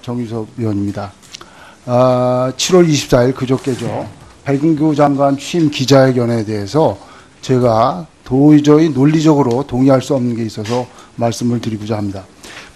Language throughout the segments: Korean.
정유섭 의원입니다. 7월 24일 그저께죠. 백운규 장관 취임 기자회견에 대해서 제가 도저히 논리적으로 동의할 수 없는 게 있어서 말씀을 드리고자 합니다.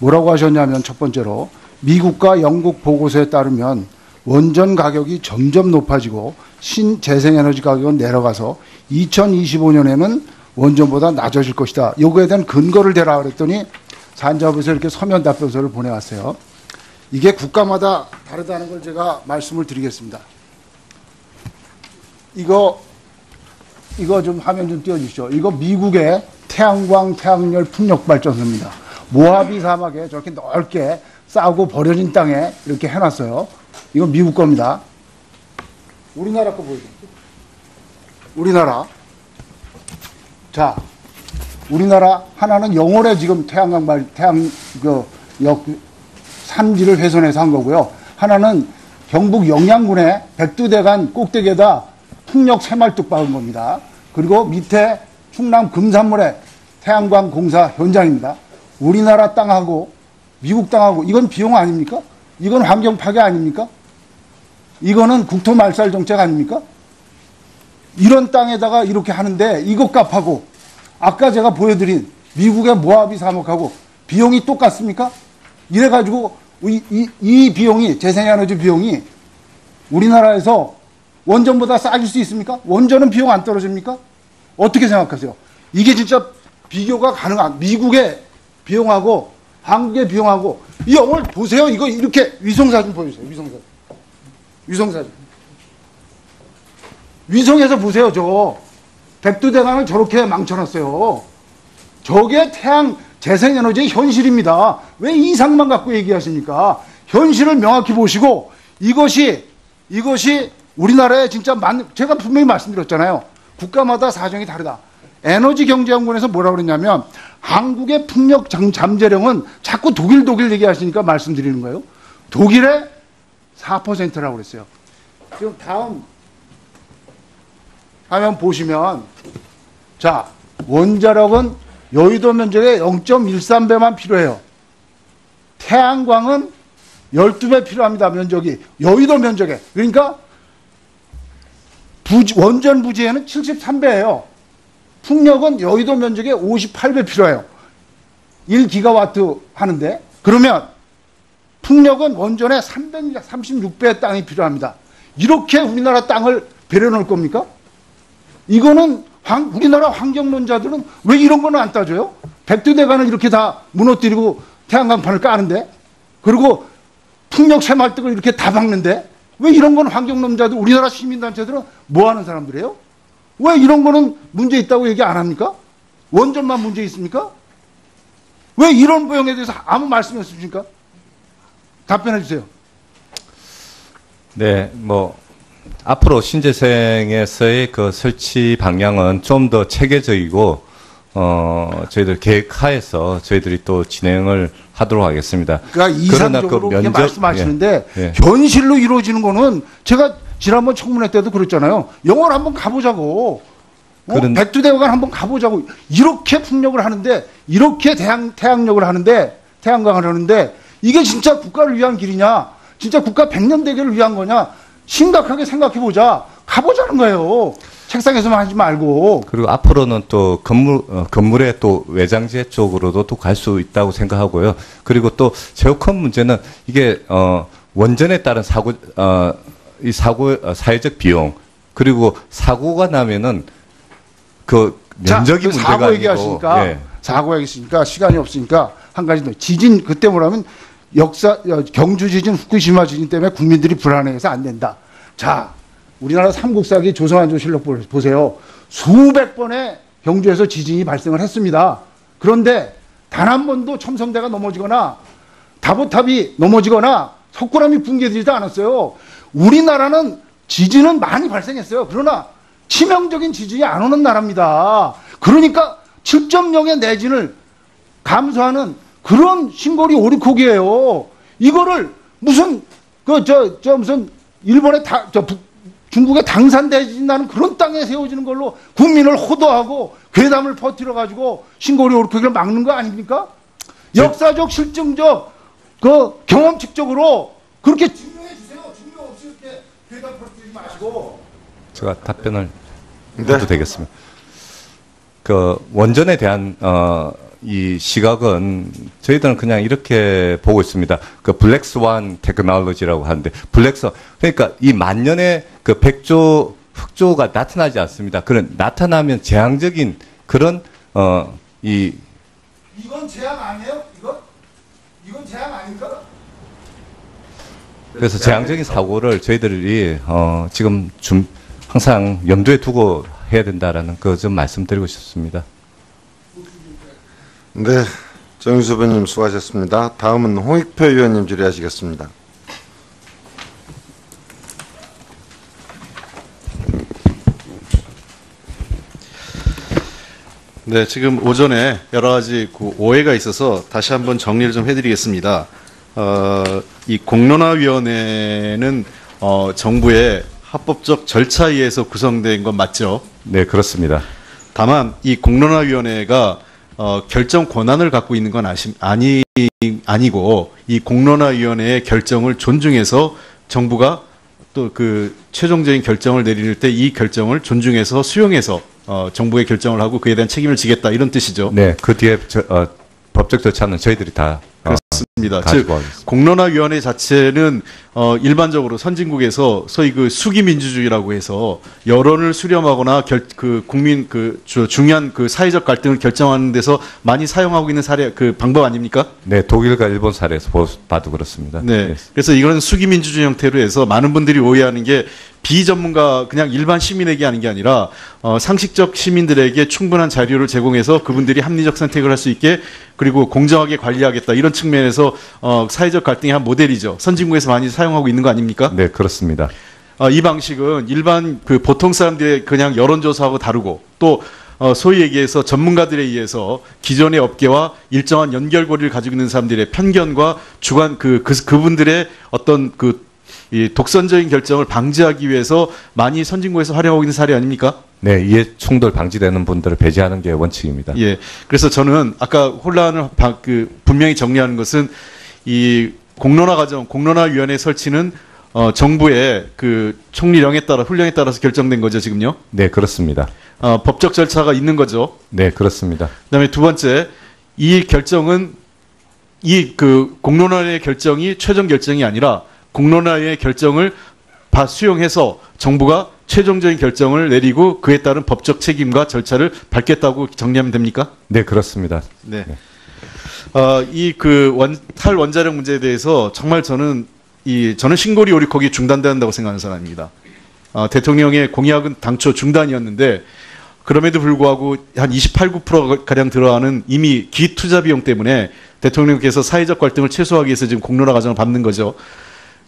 뭐라고 하셨냐면 첫 번째로 미국과 영국 보고서에 따르면 원전 가격이 점점 높아지고 신재생에너지 가격은 내려가서 2025년에는 원전보다 낮아질 것이다. 요거에 대한 근거를 대라 그랬더니 산자부에서 이렇게 서면 답변서를 보내왔어요. 이게 국가마다 다르다는 걸 제가 말씀을 드리겠습니다. 이거 좀 화면 좀 띄워주시죠. 이거 미국의 태양광, 태양열 풍력발전소입니다. 모하비 사막에 저렇게 넓게 싸고 버려진 땅에 이렇게 해놨어요. 이거 미국 겁니다. 우리나라 거 보여주세요. 우리나라. 자, 우리나라 하나는 영월에 지금 산지를 훼손해서 한 거고요. 하나는 경북 영양군의 백두대간 꼭대기에다 풍력 새말뚝 박은 겁니다. 그리고 밑에 충남 금산물의 태양광 공사 현장입니다. 우리나라 땅하고 미국 땅하고 이건 비용 아닙니까? 이건 환경 파괴 아닙니까? 이거는 국토 말살 정책 아닙니까? 이런 땅에다가 이렇게 하는데 이것 값하고 아까 제가 보여드린 미국의 모하비 사막하고 비용이 똑같습니까? 이래가지고 이 비용이 재생에너지 비용이 우리나라에서 원전보다 싸질 수 있습니까? 원전은 비용 안 떨어집니까? 어떻게 생각하세요? 이게 진짜 비교가 가능한 미국의 비용하고 한국의 비용하고 이 영월 보세요. 이거 이렇게 위성사진 보여주세요. 위성사진. 위성에서 보세요. 저 백두대간을 저렇게 망쳐놨어요. 저게 재생에너지의 현실입니다. 왜 이상만 갖고 얘기하십니까? 현실을 명확히 보시고 이것이 우리나라에 진짜 제가 분명히 말씀드렸잖아요. 국가마다 사정이 다르다. 에너지경제연구원에서 뭐라고 그랬냐면 한국의 풍력 잠재력은 자꾸 독일 얘기하시니까 말씀드리는 거예요. 독일의 4%라고 그랬어요. 지금 다음 화면 보시면 자, 원자력은 여의도 면적의 0.13배만 필요해요. 태양광은 12배 필요합니다. 면적이. 여의도 면적에. 그러니까 원전 부지에는 73배예요. 풍력은 여의도 면적에 58배 필요해요. 1기가와트 하는데 그러면 풍력은 원전에 336배의 땅이 필요합니다. 이렇게 우리나라 땅을 배려놓을 겁니까? 이거는 우리나라 환경론자들은 왜 이런 거는 안 따져요? 백두대간을 이렇게 다 무너뜨리고 태양광판을 까는데 그리고 풍력 새말뚝을 이렇게 다 박는데 왜 이런 건 환경론자들 우리나라 시민단체들은 뭐 하는 사람들이에요? 왜 이런 거는 문제 있다고 얘기 안 합니까? 원전만 문제 있습니까? 왜 이런 부용에 대해서 아무 말씀이 없으십니까? 답변해 주세요. 네, 앞으로 신재생에서의 그 설치 방향은 좀 더 체계적이고, 저희들 계획하에서 저희들이 또 진행을 하도록 하겠습니다. 그러니까 이상적으로 그렇게 말씀하시는데, 현실로 이루어지는 거는 제가 지난번 청문회 때도 그랬잖아요. 영월 한번 가보자고. 백두대간 한번 가보자고. 이렇게 풍력을 하는데, 이렇게 태양력을 하는데, 태양광을 하는데, 이게 진짜 국가를 위한 길이냐? 진짜 국가 100년 대계를 위한 거냐? 심각하게 생각해보자. 가보자는 거예요. 책상에서만 하지 말고. 그리고 앞으로는 또 건물의 또 외장재 쪽으로도 또 갈 수 있다고 생각하고요. 그리고 또 제일 큰 문제는 이게, 원전에 따른 사회적 비용, 그리고 사고가 나면은 그 면적이 문제가 사고 얘기하시니까, 예. 사고 얘기했으니까 시간이 없으니까 한 가지 더. 지진, 그때 뭐라면 경주 지진, 후쿠시마 지진 때문에 국민들이 불안해서 안 된다. 자, 우리나라 삼국사기 조선왕조실록 보세요. 수백 번의 경주에서 지진이 발생을 했습니다. 그런데 단 한 번도 첨성대가 넘어지거나 다보탑이 넘어지거나 석굴암이 붕괴되지도 않았어요. 우리나라는 지진은 많이 발생했어요. 그러나 치명적인 지진이 안 오는 나라입니다. 그러니까 7.0의 내진을 감소하는 그런 신고리 오리콕이에요. 이거를 무슨 무슨 일본의 중국의 당산대진 나는 그런 땅에 세워지는 걸로 국민을 호도하고 괴담을 퍼뜨려 가지고 신고리 오리콕을 막는 거 아닙니까? 역사적 실증적 그 경험칙적으로 그렇게 증명해 주세요. 증명 없이 이렇게 대답을 드리지 마시고. 제가 답변을 해도 되겠습니다. 그 원전에 대한 이 시각은 저희들은 그냥 이렇게 보고 있습니다. 그 블랙스완 테크놀로지라고 하는데 그러니까 이 만년의 그 백조 흑조가 나타나지 않습니다. 그런 나타나면 재앙적인 그런 이건 재앙 아니에요? 이건 재앙 아닌가? 그래서 재앙적인 사고를 저희들이 지금 항상 염두에 두고 해야 된다라는 그 좀 말씀드리고 싶습니다. 네, 정유수 의원님 수고하셨습니다. 다음은 홍익표 의원님 질의하시겠습니다. 네, 지금 오전에 여러 가지 그 오해가 있어서 다시 한번 정리를 좀 해드리겠습니다. 이 공론화위원회는 정부의 합법적 절차에 의해서 구성된 건 맞죠? 네, 그렇습니다. 다만 이 공론화위원회가 결정 권한을 갖고 있는 건 아니고 이 공론화위원회의 결정을 존중해서 정부가 또 그 최종적인 결정을 내릴 때 이 결정을 존중해서 수용해서 정부의 결정을 하고 그에 대한 책임을 지겠다 이런 뜻이죠. 네, 그 뒤에 법적 절차는 저희들이 다 그렇습니다. 즉 가지고 하겠습니다. 공론화위원회 자체는 일반적으로 선진국에서 소위 그 수기민주주의라고 해서 여론을 수렴하거나 국민 중요한 그 사회적 갈등을 결정하는 데서 많이 사용하고 있는 그 방법 아닙니까? 네, 독일과 일본 사례에서 봐도 그렇습니다. 네. 그래서 이거는 수기민주주의 형태로 해서 많은 분들이 오해하는 게 비전문가 그냥 일반 시민에게 하는 게 아니라 상식적 시민들에게 충분한 자료를 제공해서 그분들이 합리적 선택을 할 수 있게 그리고 공정하게 관리하겠다 이런 측면에서 사회적 갈등의 한 모델이죠. 선진국에서 많이 사용하고 있는 거 아닙니까? 네, 그렇습니다. 이 방식은 일반 그 보통 사람들의 그냥 여론조사하고 다르고 또 소위 얘기해서 전문가들에 의해서 기존의 업계와 일정한 연결고리를 가지고 있는 사람들의 편견과 주관 그분들의 어떤 이 독선적인 결정을 방지하기 위해서 많이 선진국에서 활용하고 있는 사례 아닙니까? 네, 이해 충돌 방지되는 분들을 배제하는 게 원칙입니다. 예. 그래서 저는 아까 혼란을 분명히 정리하는 것은 이 공론화위원회 설치는 정부의 그 총리령에 따라 훈령에 따라서 결정된 거죠, 지금요? 네, 그렇습니다. 법적 절차가 있는 거죠. 네, 그렇습니다. 그다음에 두 번째, 이 결정은 공론화의 결정이 최종 결정이 아니라 공론화의 결정을 수용해서 정부가 최종적인 결정을 내리고 그에 따른 법적 책임과 절차를 밟겠다고 정리하면 됩니까? 네, 그렇습니다. 네. 탈원자력 문제에 대해서 정말 저는 신고리 오리콕이 중단돼야 한다고 생각하는 사람입니다. 대통령의 공약은 당초 중단이었는데 그럼에도 불구하고 한 28, 9%가량 들어가는 이미 기투자 비용 때문에 대통령께서 사회적 갈등을 최소화하기 위해서 지금 공론화 과정을 밟는 거죠.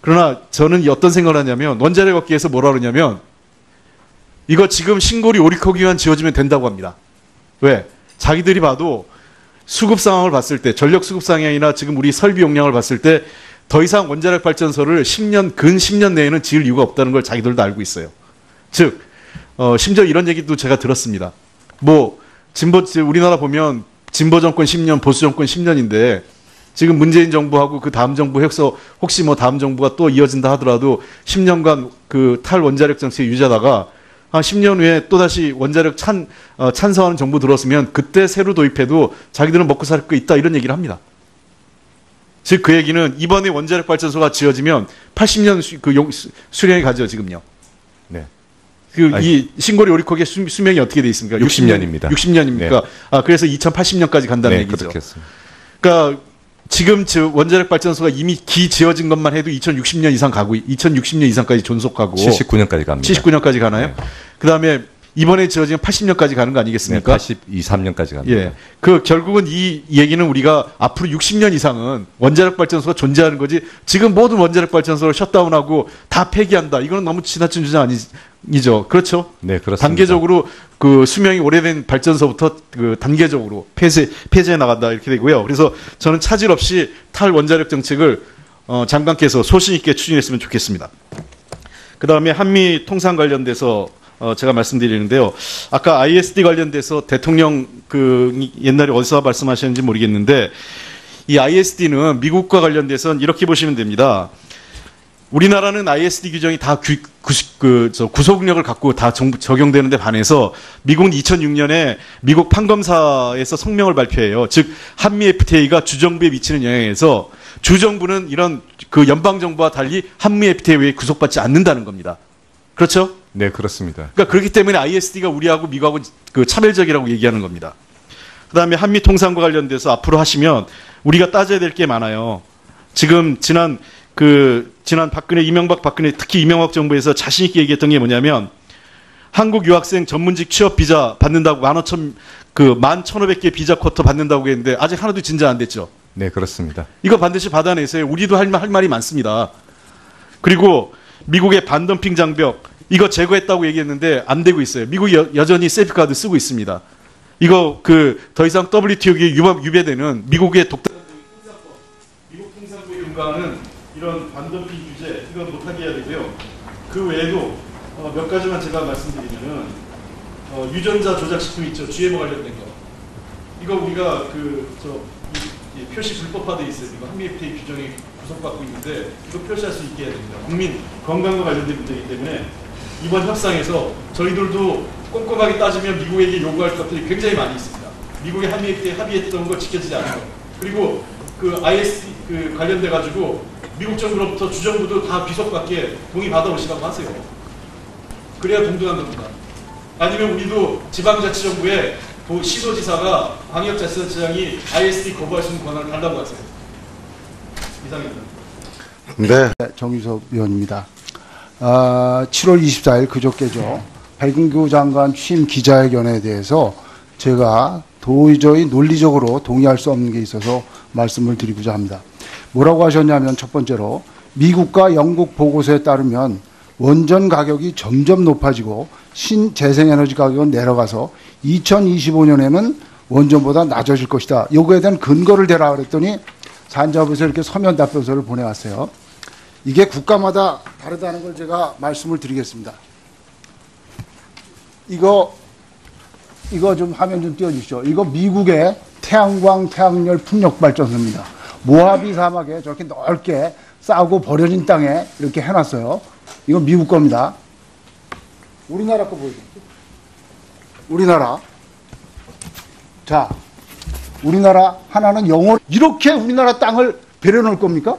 그러나 저는 어떤 생각을 하냐면 원자력 업계에서 뭐라 그러냐면 이거 지금 신고리 오리콕이만 지어주면 된다고 합니다. 왜? 자기들이 봐도 수급 상황을 봤을 때 전력 수급 상황이나 지금 우리 설비 용량을 봤을 때 더 이상 원자력 발전소를 근 10년 내에는 지을 이유가 없다는 걸 자기들도 알고 있어요. 즉 심지어 이런 얘기도 제가 들었습니다. 우리나라 보면 진보 정권 10년, 보수 정권 10년인데 지금 문재인 정부하고 그 다음 정부 해서 혹시 다음 정부가 또 이어진다 하더라도 10년간 그 탈원자력 정책을 유지하다가 한 10년 후에 또다시 원자력 찬성하는 정부 들어왔으면 그때 새로 도입해도 자기들은 먹고 살 거 있다 이런 얘기를 합니다. 즉 그 얘기는 이번에 원자력 발전소가 지어지면 80년 수령이 가죠 지금요. 네. 이 신고리 오리콕의 수명이 어떻게 돼 있습니까? 60년입니까? 60년입니까? 네. 그래서 2080년까지 간다는 네, 얘기죠. 그렇겠습니다. 그러니까 지금 원자력 발전소가 이미 지어진 것만 해도 2060년 이상 가고 2060년 이상까지 존속하고 79년까지 갑니다. 79년까지 가나요? 네. 그다음에 이번에 지어지면 80년까지 가는 거 아니겠습니까? 네, 82, 3년까지 갑니다. 예. 결국은 이 얘기는 우리가 앞으로 60년 이상은 원자력 발전소가 존재하는 거지 지금 모든 원자력 발전소를 셔다운하고 다 폐기한다. 이거는 너무 지나친 주장 아니죠. 그렇죠? 네, 그렇습니다. 단계적으로 수명이 오래된 발전소부터 단계적으로 폐쇄해 나간다 이렇게 되고요. 그래서 저는 차질 없이 탈원자력 정책을 장관께서 소신 있게 추진했으면 좋겠습니다. 그다음에 한미 통상 관련돼서 제가 말씀드리는데요. 아까 ISD 관련돼서 대통령 옛날에 어디서 말씀하셨는지 모르겠는데 이 ISD는 미국과 관련돼서는 이렇게 보시면 됩니다. 우리나라는 ISD 규정이 다 구속력을 갖고 다 적용되는데 반해서 미국은 2006년에 미국 판검사에서 성명을 발표해요. 즉 한미 FTA가 주정부에 미치는 영향에서 주정부는 이런 그 연방정부와 달리 한미 FTA에 구속받지 않는다는 겁니다. 그렇죠? 네, 그렇습니다. 그러니까 그렇기 때문에 ISD가 우리하고 미국하고 그 차별적이라고 얘기하는 겁니다. 그다음에 한미 통상과 관련돼서 앞으로 하시면 우리가 따져야 될 게 많아요. 지금 지난 박근혜, 이명박 박근혜, 특히 이명박 정부에서 자신 있게 얘기했던 게 뭐냐면 한국 유학생 전문직 취업 비자 받는다고 11,500개 비자 쿼터 받는다고 했는데 아직 하나도 진짜 안 됐죠. 네, 그렇습니다. 이거 반드시 받아내세요. 우리도 할 말이 많습니다. 그리고 미국의 반덤핑 장벽 이거 제거했다고 얘기했는데 안 되고 있어요. 미국이 여전히 세이프가드 쓰고 있습니다. 이거 더 이상 WTO에 유배되는 미국의 독단적인 통상법, 미국 통상부에 요구하는 이런 반덤핑 규제 이건 못하게 해야 되고요. 그 외에도 몇 가지만 제가 말씀드리면은 유전자 조작식품 있죠. GMO 관련된 거. 이거 우리가 이 표시 불법화돼 있어요. 이거 한미 FTA 규정에 구속받고 있는데 이거 표시할 수 있게 해야 됩니다. 국민 건강과 관련된 문제이기 때문에 이번 협상에서 저희들도 꼼꼼하게 따지면 미국에게 요구할 것들이 굉장히 많이 있습니다. 미국의 한미 FTA 합의했던 거 지켜지지 않은 거. 그리고 ISD 관련돼 가지고 미국 정부로부터 주정부도 다 비속받게 동의 받아오시라고 하세요. 그래야 동등한 겁니다. 아니면 우리도 지방자치정부에 시도지사가 광역자치단체장이 ISD 거부할 수 있는 권한을 달라고 하세요. 이상입니다. 네. 정유석 의원입니다. 7월 24일 그저께죠. 백은규 장관 취임 기자회견에 대해서 제가 도저히 논리적으로 동의할 수 없는 게 있어서 말씀을 드리고자 합니다. 뭐라고 하셨냐면 첫 번째로 미국과 영국 보고서에 따르면 원전 가격이 점점 높아지고 신재생에너지 가격은 내려가서 2025년에는 원전보다 낮아질 것이다. 요거에 대한 근거를 대라 그랬더니 산자부에서 이렇게 서면 답변서를 보내왔어요. 이게 국가마다 다르다는 걸 제가 말씀을 드리겠습니다. 이거 좀 화면 좀 띄워주시죠. 이거 미국의 태양광, 태양열 풍력발전소입니다. 모하비 사막에 저렇게 넓게 싸고 버려진 땅에 이렇게 해놨어요. 이건 미국 겁니다. 우리나라 거 보여주세요. 우리나라. 자, 우리나라 하나는 이렇게 우리나라 땅을 배려놓을 겁니까?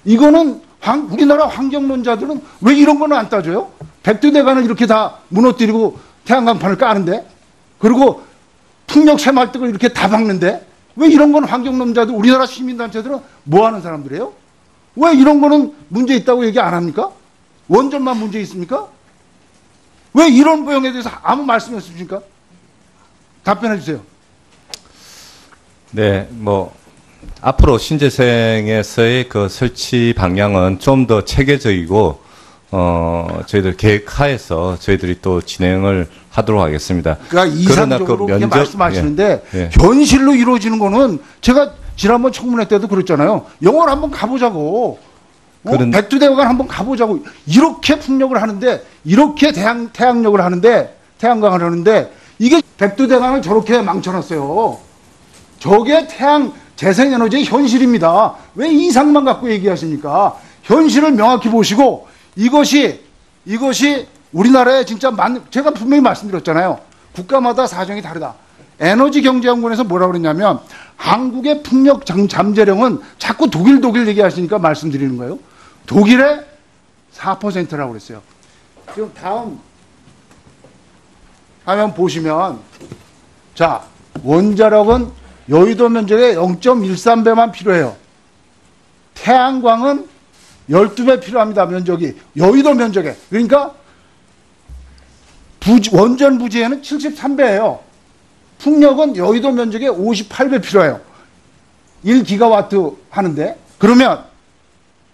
이거는 우리나라 환경론자들은 왜 이런 거는 안 따져요? 백두대간을 이렇게 다 무너뜨리고 태양광판을 까는데, 그리고 풍력 새말뚝을 이렇게 다 박는데, 왜 이런 건 환경론자들, 우리나라 시민단체들은 뭐 하는 사람들이에요? 왜 이런 거는 문제 있다고 얘기 안 합니까? 원전만 문제 있습니까? 왜 이런 부형에 대해서 아무 말씀이 없으십니까? 답변해 주세요. 네, 앞으로 신재생에서의 그 설치 방향은 좀 더 체계적이고, 저희들 계획하에서 저희들이 또 진행을 하도록 하겠습니다. 그러니까 이상적으로 그렇게 말씀하시는데, 예. 현실로 이루어지는 거는 제가 지난번 청문회 때도 그랬잖아요. 영월 한번 가보자고. 백두대간 한번 가보자고. 이렇게 풍력을 하는데, 이렇게 태양력을 하는데, 태양광을 하는데, 이게 백두대간을 저렇게 망쳐놨어요. 저게 재생에너지의 현실입니다. 왜 이상만 갖고 얘기하십니까? 현실을 명확히 보시고, 이것이 우리나라에 진짜 제가 분명히 말씀드렸잖아요. 국가마다 사정이 다르다. 에너지경제연구원에서 뭐라고 그랬냐면, 한국의 풍력 잠재력은 자꾸 독일 얘기하시니까 말씀드리는 거예요. 독일의 4%라고 그랬어요. 지금 다음 화면 보시면, 자, 원자력은 여의도 면적의 0.13배만 필요해요. 태양광은 12배 필요합니다. 면적이. 여의도 면적에. 그러니까 원전 부지에는 73배예요. 풍력은 여의도 면적에 58배 필요해요. 1기가와트 하는데, 그러면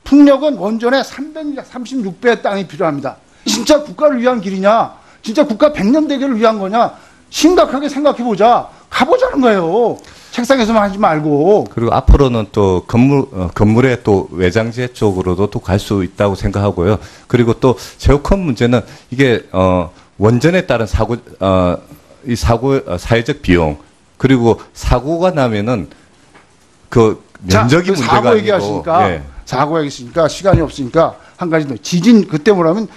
풍력은 원전에 336배의 땅이 필요합니다. 진짜 국가를 위한 길이냐? 진짜 국가 100년 대계를 위한 거냐? 심각하게 생각해보자. 가보자는 거예요. 책상에서만 하지 말고. 그리고 앞으로는 또 건물의 또 외장재 쪽으로도 또 갈 수 있다고 생각하고요. 그리고 또 제일 큰 문제는 이게 원전에 따른 사회적 비용, 그리고 사고가 나면은 그 면적이 자, 그 문제가 사고 아니고 얘기하시니까 예. 사고 얘기하시니까 시간이 없으니까 한 가지 더. 지진 그때 뭐라면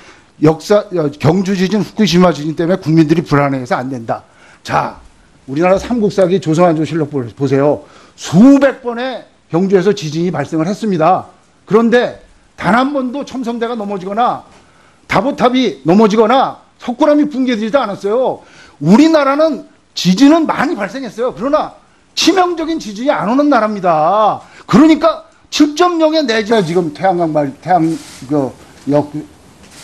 경주 지진, 후쿠시마 지진 때문에 국민들이 불안해서 안 된다. 자, 우리나라 삼국사기 조선왕조실록 보세요. 수백 번의 경주에서 지진이 발생을 했습니다. 그런데 단 한 번도 첨성대가 넘어지거나 다보탑이 넘어지거나 석굴암이 붕괴되지도 않았어요. 우리나라는 지진은 많이 발생했어요. 그러나 치명적인 지진이 안 오는 나라입니다. 그러니까 7.0의 내지가 지금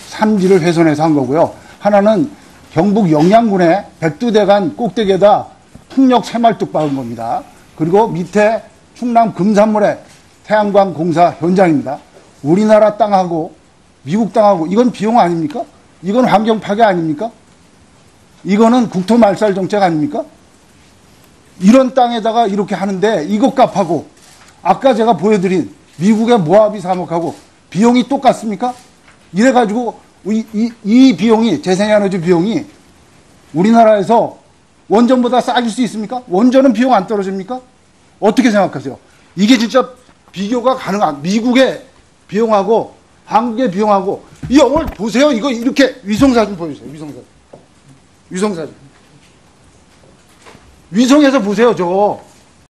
산지를 훼손해서 한 거고요. 하나는 경북 영양군의 백두대간 꼭대기에다 풍력 새말뚝 박은 겁니다. 그리고 밑에 충남 금산물의 태양광 공사 현장입니다. 우리나라 땅하고 미국 땅하고 이건 비용 아닙니까? 이건 환경 파괴 아닙니까? 이거는 국토 말살 정책 아닙니까? 이런 땅에다가 이렇게 하는데 이것 값하고 아까 제가 보여드린 미국의 모하비 사목하고 비용이 똑같습니까? 이래가지고 이 비용이 재생에너지 비용이 우리나라에서 원전보다 싸질 수 있습니까? 원전은 비용 안 떨어집니까? 어떻게 생각하세요? 이게 진짜 비교가 가능한 미국의 비용하고 한국의 비용하고 이 오늘 보세요. 이거 이렇게 위성사진 보여주세요. 위성사진. 위성에서 보세요. 저거